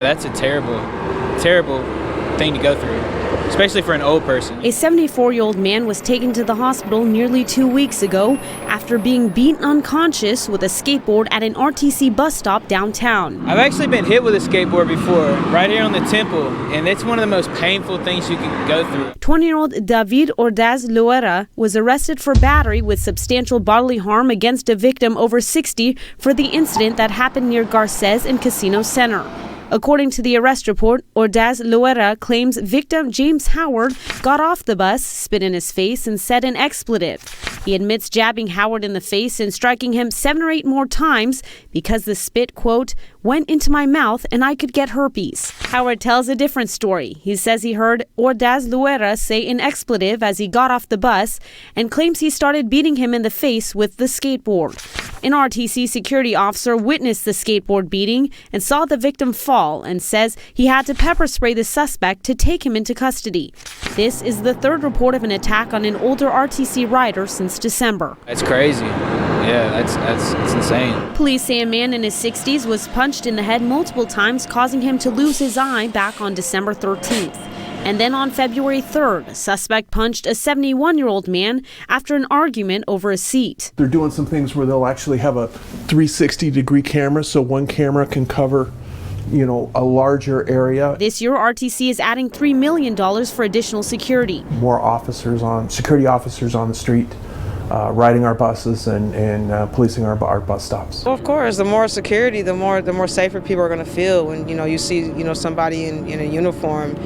That's a terrible, terrible thing to go through, especially for an old person. A 74-year-old man was taken to the hospital nearly 2 weeks ago after being beaten unconscious with a skateboard at an RTC bus stop downtown. I've actually been hit with a skateboard before, right here on the temple, and it's one of the most painful things you can go through. 20-year-old David Ordaz Loera was arrested for battery with substantial bodily harm against a victim over 60 for the incident that happened near Garces and Casino Center. According to the arrest report, Ordaz Loera claims victim James Howard got off the bus, spit in his face, and said an expletive. He admits jabbing Howard in the face and striking him 7 or 8 more times because the spit, quote, went into my mouth and I could get herpes. Howard tells a different story. He says he heard Ordaz Loera say an expletive as he got off the bus and claims he started beating him in the face with the skateboard. An RTC security officer witnessed the skateboard beating and saw the victim fall and says he had to pepper spray the suspect to take him into custody. This is the 3rd report of an attack on an older RTC rider since December. That's crazy. Yeah, that's insane. Police say a man in his 60s was punched in the head multiple times, causing him to lose his eye back on December 13th. And then on February 3rd, a suspect punched a 71-year-old man after an argument over a seat. They're doing some things where they'll actually have a 360-degree camera, so one camera can cover, a larger area. This year, RTC is adding $3 million for additional security. More security officers on the street, riding our buses and policing our bus stops. Well, of course, the more security, the more safer people are going to feel when you see somebody in a uniform,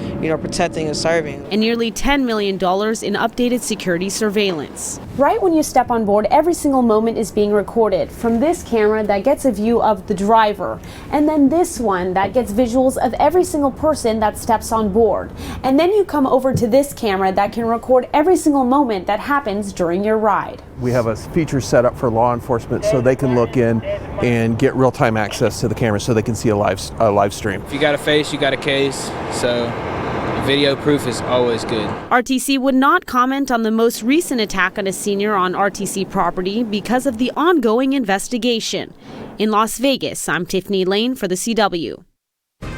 protecting and serving. And nearly $10 million in updated security surveillance. Right when you step on board, every single moment is being recorded from this camera that gets a view of the driver, and then this one that gets visuals of every single person that steps on board. And then you come over to this camera that can record every single moment that happens during your ride. We have a feature set up for law enforcement so they can look in and get real-time access to the camera so they can see a live stream. If you got a face, you got a case, so video proof is always good. RTC would not comment on the most recent attack on a senior on RTC property because of the ongoing investigation. In Las Vegas, I'm Tiffany Lane for the CW.